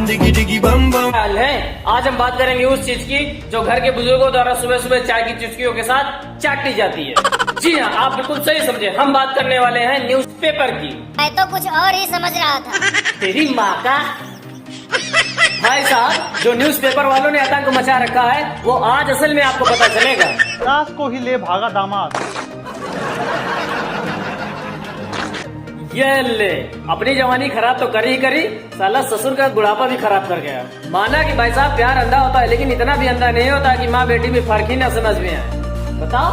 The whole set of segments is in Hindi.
हाल है। आज हम बात करेंगे उस चीज की जो घर के बुजुर्गों द्वारा सुबह सुबह चाय की चुस्कियों के साथ चाटी जाती है। जी हाँ, आप बिल्कुल सही समझे। हम बात करने वाले हैं न्यूज़पेपर की। मैं तो कुछ और ही समझ रहा था। तेरी माँ का भाई साहब, जो न्यूज़पेपर वालों ने आतंक मचा रखा है वो आज असल में आपको पता चलेगा। सास को ही ले भागा दामाद। ये ले, अपनी जवानी खराब तो करी ही करी, साला ससुर का बुढ़ापा भी खराब कर गया। माना कि भाई साहब प्यार अंधा होता है, लेकिन इतना भी अंधा नहीं होता कि माँ बेटी में फर्क ही न समझ में आए। बताओ,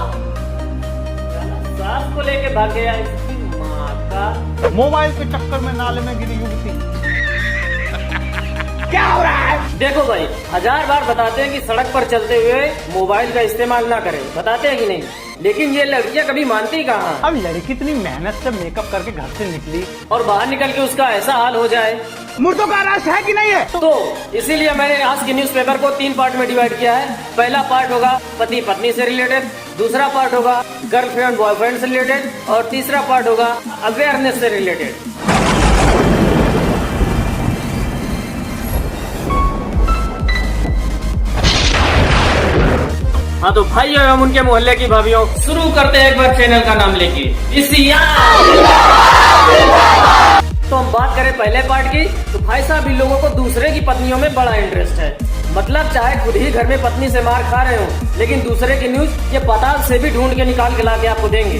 सास को लेके भाग गया इसकी माँ का। मोबाइल के चक्कर में नाले में गिरी युवती। क्या हो रहा है? देखो भाई, 1000 बार बताते हैं कि सड़क पर चलते हुए मोबाइल का इस्तेमाल ना करें, बताते हैं कि नहीं, लेकिन ये लड़कियां कभी मानती कहाँ। अब लड़की इतनी मेहनत से मेकअप करके घर से निकली और बाहर निकल के उसका ऐसा हाल हो जाए। मुर्दों का राज है कि नहीं है? तो इसीलिए मैंने आज के न्यूज़पेपर को 3 पार्ट में डिवाइड किया है। पहला पार्ट होगा पति पत्नी से रिलेटेड, दूसरा पार्ट होगा गर्लफ्रेंड बॉयफ्रेंड से रिलेटेड, और तीसरा पार्ट होगा अवेयरनेस से रिलेटेड। हाँ तो भाइयों एवं उनके मोहल्ले की भाभियों, शुरू करते हैं एक बार चैनल का नाम लेके। तो हम बात करें पहले पार्ट की, तो भाई साहब इन लोगों को दूसरे की पत्नियों में बड़ा इंटरेस्ट है। मतलब चाहे खुद ही घर में पत्नी से मार खा रहे हो, लेकिन दूसरे की न्यूज ये पताल से भी ढूंढ के निकाल के ला के आपको देंगे।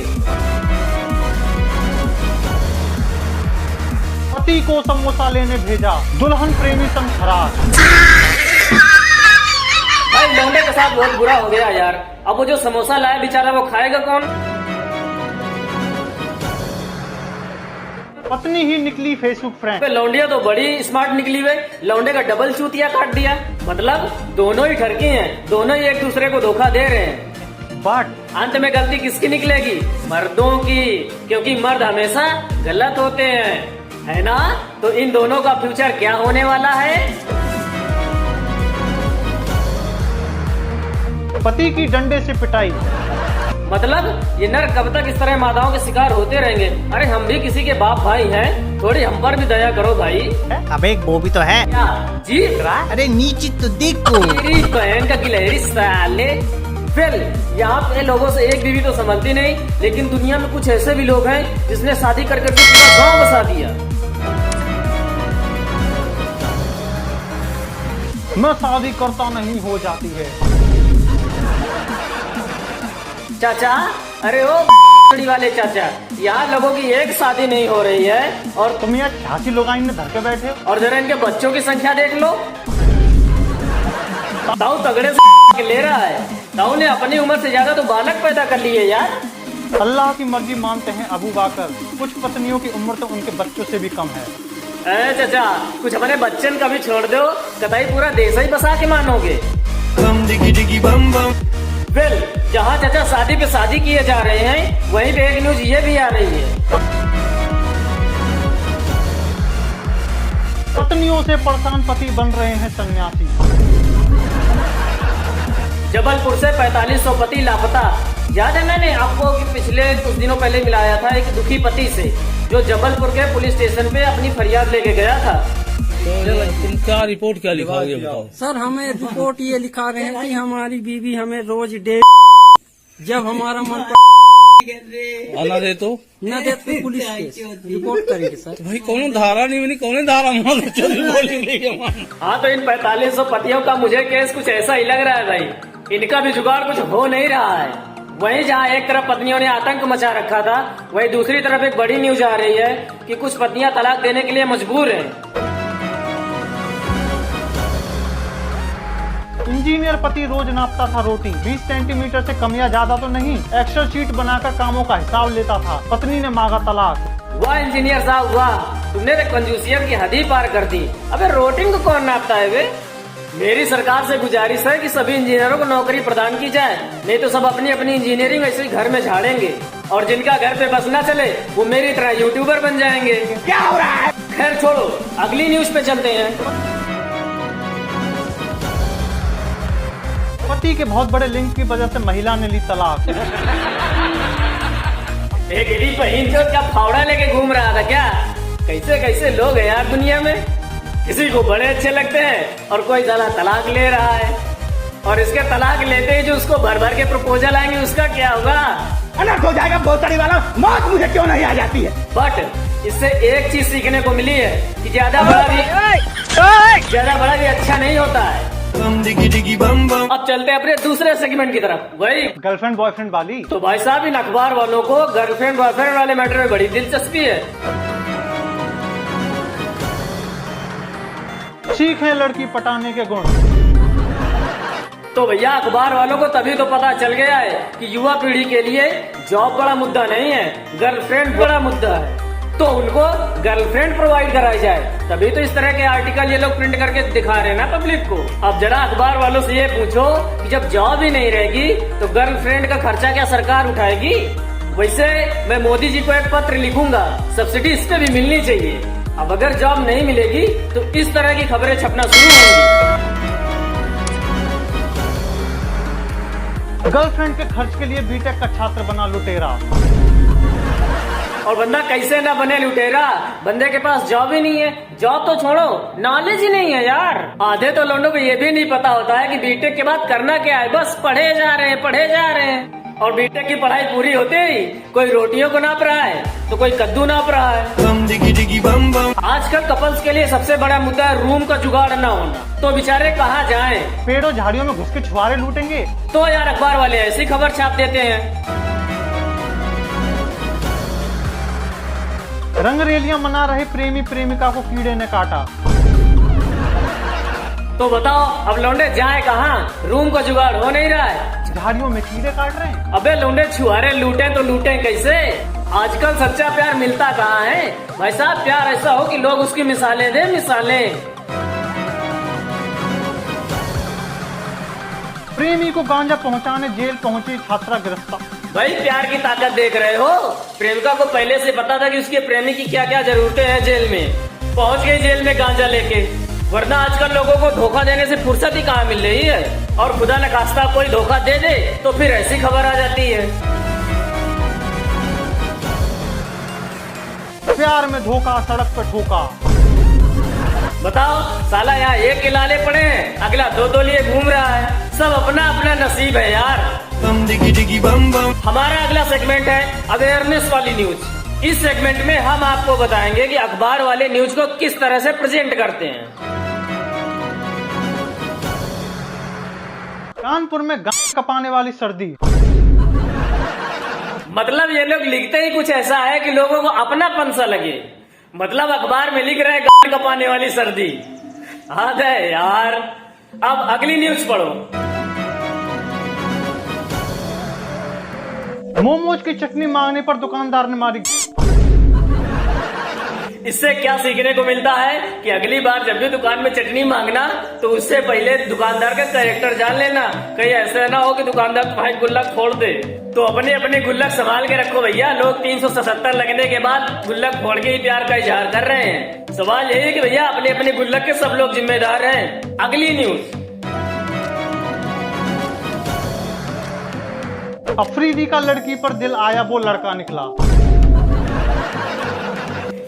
पति को समोसा लेने भेजा, दुल्हन प्रेमी संग फरार। भाई लौंडे के साथ बहुत बुरा हो गया यार। अब वो जो समोसा लाया बेचारा वो खाएगा कौन? पत्नी ही निकली फेसबुक फ्रेंड। लौंडिया तो बड़ी स्मार्ट निकली वे, लौंडे का डबल चूतिया काट दिया। मतलब दोनों ही ठरकी हैं, दोनों ही एक दूसरे को धोखा दे रहे हैं। बट अंत में गलती किसकी निकलेगी? मर्दों की, क्योंकि मर्द हमेशा गलत होते हैं, है ना? तो इन दोनों का फ्यूचर क्या होने वाला है? पति की डंडे से पिटाई। मतलब ये नर कब तक इस तरह माताओं के शिकार होते रहेंगे? अरे हम भी किसी के बाप भाई हैं, थोड़ी हम पर भी दया करो भाई। अबे एक वो भी तो है। क्या जी? अरे नीचे तो देखो। मेरी बहन का गिलहरी साले। फिर यहाँ पे लोगों से एक बीवी तो संभलती नहीं, लेकिन दुनिया में कुछ ऐसे भी लोग हैं जिसने शादी करके पूरा गाँव बसा दिया। मैं शादी करता नहीं हो जाती है। चाचा, अरे ओ वाले चाचा, यहाँ लोगों की एक शादी नहीं हो रही है और तुम यहाँ झांसी लोग ने धर के बैठे हो। और जरा इनके बच्चों की संख्या देख लो। ताऊ तगड़े से ले रहा है। ताऊ ने अपनी उम्र से ज्यादा तो बालक पैदा कर लिए यार। अल्लाह की मर्जी मानते हैं अबू बाकर। कुछ पत्नियों की उम्र तो उनके बच्चों से भी कम है। चाचा, कुछ अपने बच्चन का भी छोड़ दो, कतई पूरा देश ही बसा के मानोगे। वेल, जहाँ चाचा शादी पे शादी किए जा रहे हैं, वहीं पे एक न्यूज ये भी आ रही है। पत्नियों से परेशान पति बन रहे हैं सन्यासी। जबलपुर से 4500 पति लापता। याद है मैंने आपको कि पिछले कुछ दिनों पहले मिलाया था एक दुखी पति से, जो जबलपुर के पुलिस स्टेशन पे अपनी फरियाद लेके गया था। तुम क्या रिपोर्ट क्या लिखोगे बताओ? सर हमें रिपोर्ट ये लिखा रहे हैं कि हमारी बीवी हमें रोज जब हमारा मन आना दे तो न दे तो पुलिस केस रिपोर्ट करेंगे सर। भाई कौन धारा नहीं बनी, कौन धारा हाँ तो इन 4500 पतियों का मुझे केस कुछ ऐसा ही लग रहा है भाई। इनका भी जुगाड़ कुछ हो नहीं रहा है। वहीं जहाँ एक तरफ पत्नियों ने आतंक मचा रखा था, वहीं दूसरी तरफ एक बड़ी न्यूज आ रही है कि कुछ पत्नियां तलाक देने के लिए मजबूर हैं। इंजीनियर पति रोज नापता था रोटी, 20 सेंटीमीटर से कम या ज्यादा तो नहीं। एक्सेल शीट बनाकर कामों का हिसाब लेता था। पत्नी ने मांगा तलाक। वाह इंजीनियर साहब वाह, तुमने तो कंजूसियत की हद ही पार कर दी। अबे रोटिंग को कौन नापता है वे? मेरी सरकार से गुजारिश है कि सभी इंजीनियरों को नौकरी प्रदान की जाए, नहीं तो सब अपनी अपनी इंजीनियरिंग ऐसे ही घर में झाड़ेंगे, और जिनका घर पे बस न चले वो मेरी तरह यूट्यूबर बन जाएंगे। क्या हो रहा है? खैर छोड़ो, अगली न्यूज पे चलते हैं। पति के बहुत बड़े लिंक की वजह से महिला ने ली तलाक। एक बहन जो क्या फावड़ा लेके घूम रहा था क्या? कैसे कैसे लोग हैं यार दुनिया में। किसी को बड़े अच्छे लगते हैं और कोई साला तलाक ले रहा है, और इसके तलाक लेते ही जो उसको भर भर के प्रपोजल आएंगे उसका क्या होगा? अनर्थ हो जाएगा बोतड़ी वाला, मौत मुझे क्यों नहीं आ जाती है? बट इससे एक चीज सीखने को मिली है कि ज्यादा बड़ा भी अच्छा नहीं होता है। अब चलते हैं अपने दूसरे सेगमेंट की तरफ। भाई गर्लफ्रेंड बॉयफ्रेंड वाली। तो भाई साहब इन अखबार वालों को गर्लफ्रेंड बॉयफ्रेंड वाले मैटर में बड़ी दिलचस्पी है। सीखें लड़की पटाने के गुण। तो भैया अखबार वालों को तभी तो पता चल गया है कि युवा पीढ़ी के लिए जॉब बड़ा मुद्दा नहीं है, गर्लफ्रेंड बड़ा मुद्दा है। तो उनको गर्लफ्रेंड प्रोवाइड कराई जाए, तभी तो इस तरह के आर्टिकल ये लोग प्रिंट करके दिखा रहे हैं ना पब्लिक को। अब जरा अखबार वालों से ये पूछो कि जब जॉब ही नहीं रहेगी तो गर्लफ्रेंड का खर्चा क्या सरकार उठाएगी? वैसे मैं मोदी जी को एक पत्र लिखूंगा, सब्सिडी इस पे भी मिलनी चाहिए। अब अगर जॉब नहीं मिलेगी तो इस तरह की खबरें छपना शुरू होंगी। गर्लफ्रेंड के खर्च के लिए बीटेक का छात्र बना लुटेरा। और बंदा कैसे ना बने लुटेरा? बंदे के पास जॉब ही नहीं है। जॉब तो छोड़ो, नॉलेज ही नहीं है यार। आधे तो लोगों को ये भी नहीं पता होता है कि बीटेक के बाद करना क्या है। बस पढ़े जा रहे हैं। और बीटेक की पढ़ाई पूरी होते ही कोई रोटियों को नाप रहा है तो कोई कद्दू नाप रहा है। आजकल कपल्स के लिए सबसे बड़ा मुद्दा है रूम का जुगाड़ न होना। तो बेचारे कहाँ जाएं? पेड़ों झाड़ियों में घुस के छुआरे लूटेंगे। तो यार अखबार वाले ऐसी खबर छाप देते हैं। रंगरेलियां मना रहे प्रेमी प्रेमिका को कीड़े ने काटा। तो बताओ अब लौंडे जाए कहाँ? रूम का जुगाड़ हो नहीं रहा है, झाड़ियों में कीड़े काट रहे हैं। अबे लौंडे छुआरे लूटे तो लूटे कैसे? आजकल सच्चा प्यार मिलता कहाँ है भाई साहब? प्यार ऐसा हो कि लोग उसकी मिसालें दे, मिसालें। प्रेमी को गांजा पहुंचाने जेल पहुंची छात्रा गिरफ्तार। भाई प्यार की ताकत देख रहे हो? प्रेमिका को पहले से पता था कि उसके प्रेमी की क्या क्या जरूरतें हैं। जेल में पहुंच गई, जेल में गांजा लेके। वरना आजकल लोगों को धोखा देने से फुर्सत ही कहाँ मिल रही है। और खुदा न खास्ता कोई धोखा दे दे तो फिर ऐसी खबर आ जाती है। प्यार में धोखा, सड़क पर ठोका। बताओ साला यहाँ एक के लाले पड़े हैं, अगला दो लिए घूम रहा है। सब अपना अपना नसीब है यार। हमारा अगला सेगमेंट है अवेयरनेस वाली न्यूज। इस सेगमेंट में हम आपको बताएंगे कि अखबार वाले न्यूज को किस तरह से प्रेजेंट करते हैं। कानपुर में गांजा कपाने वाली सर्दी। मतलब ये लोग लिखते ही कुछ ऐसा है कि लोगों को अपनापन सा लगे। मतलब अखबार में लिख रहे हैं गांजा कपाने वाली सर्दी। हद है यार। अब अगली न्यूज पढ़ो। मोमोज की चटनी मांगने पर दुकानदार ने मारी। इससे क्या सीखने को मिलता है कि अगली बार जब भी दुकान में चटनी मांगना तो उससे पहले दुकानदार का कैरेक्टर जान लेना। कहीं ऐसा ना हो कि दुकानदार तुम्हारी गुल्लक फोड़ दे। तो अपने अपने गुल्लक संभाल के रखो भैया। लोग 377 लगने के बाद गुल्लक फोड़ के ही प्यार का इजहार कर रहे हैं। सवाल यही है कि भैया अपने अपने गुल्लक के सब लोग जिम्मेदार हैं। अगली न्यूज। अफरीदी का लड़की पर दिल आया, वो लड़का निकला।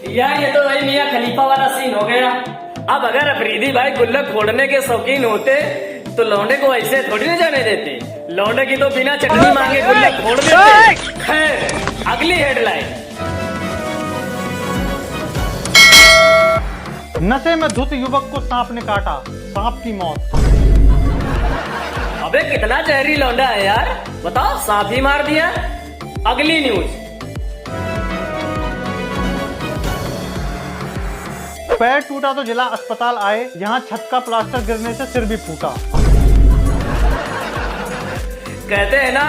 यार ये तो भाई मियां खलीफा वाला सीन हो गया। अब अगर अफरीदी भाई गुल्लक फोड़ने के शौकीन होते तो लौंडे को ऐसे थोड़ी ना जाने देते। लौंडे की तो बिना चटनी मांगे गुल्लक फोड़ देते। खैर अगली हेडलाइन। नशे में धुत युवक को सांप ने काटा, सांप की मौत। अबे कितना जहरी लौंडा है यार, बताओ, सांप ही मार दिया। अगली न्यूज। पैर टूटा तो जिला अस्पताल आए, यहाँ छत का प्लास्टर गिरने से सिर भी फूटा। कहते हैं ना,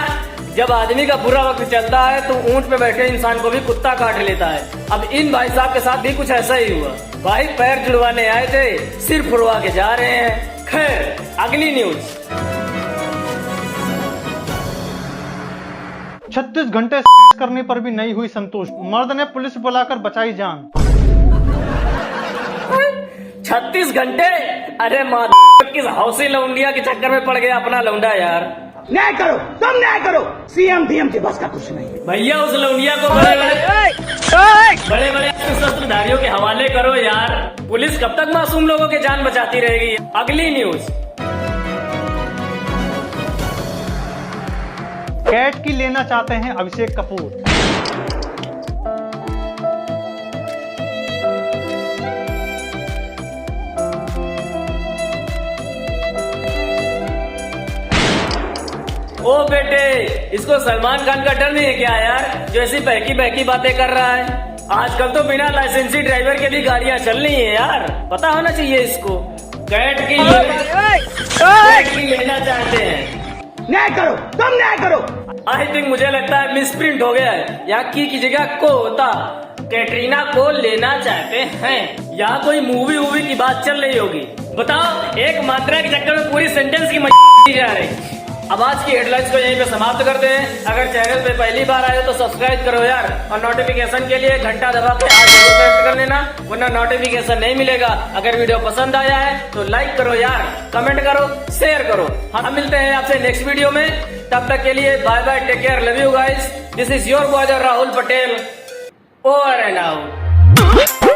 जब आदमी का बुरा वक्त चलता है तो ऊंट पे बैठे इंसान को भी कुत्ता काट लेता है। अब इन भाई साहब के साथ भी कुछ ऐसा ही हुआ। भाई पैर जुड़वाने आए थे, सिर फुड़वा के जा रहे हैं। खैर अगली न्यूज। 36 घंटे करने पर भी नहीं हुई संतुष्ट, मर्द ने पुलिस बुलाकर बचाई जान। 36 घंटे? अरे माँ किस हौसी लौंडिया के चक्कर में पड़ गया अपना लौंडा यार। न्याय करो, तुम न्याय करो। सीएम डीएम के बस का कुछ नहीं है। भैया उस लौंडिया को बड़े बड़े इन शस्त्रधारियों के हवाले करो यार। पुलिस कब तक मासूम लोगों की जान बचाती रहेगी। अगली न्यूज। कैट की लेना चाहते हैं अभिषेक कपूर। ओ बेटे, इसको सलमान खान का डर नहीं है क्या यार, जो ऐसी बहकी बहकी बातें कर रहा है। आजकल तो बिना लाइसेंसी ड्राइवर के भी गाड़ियां चल रही हैं यार, पता होना चाहिए इसको। कैट की लेना चाहते हैं। न्याय करो, तुम न्याय करो। आई थिंक मुझे लगता है मिसप्रिंट हो गया है, यहाँ की जगह को होता। कैटरीना को लेना चाहते हैं। यहाँ कोई मूवी की बात चल रही होगी। बताओ, एक मात्रा के चक्कर में पूरी सेंटेंस की मजा जा रही। अब आज की हेडलाइंस को यहीं पे समाप्त करते हैं। अगर चैनल पे पहली बार आए हो तो सब्सक्राइब करो यार, और नोटिफिकेशन के लिए घंटा दबा के आज जरूर प्रेस कर लेना, वरना नोटिफिकेशन नहीं मिलेगा। अगर वीडियो पसंद आया है तो लाइक करो यार, कमेंट करो, शेयर करो। हम मिलते हैं आपसे नेक्स्ट वीडियो में, तब तक के लिए bye bye, take care, love you guys. This is your boy Rahul Patel, over and out.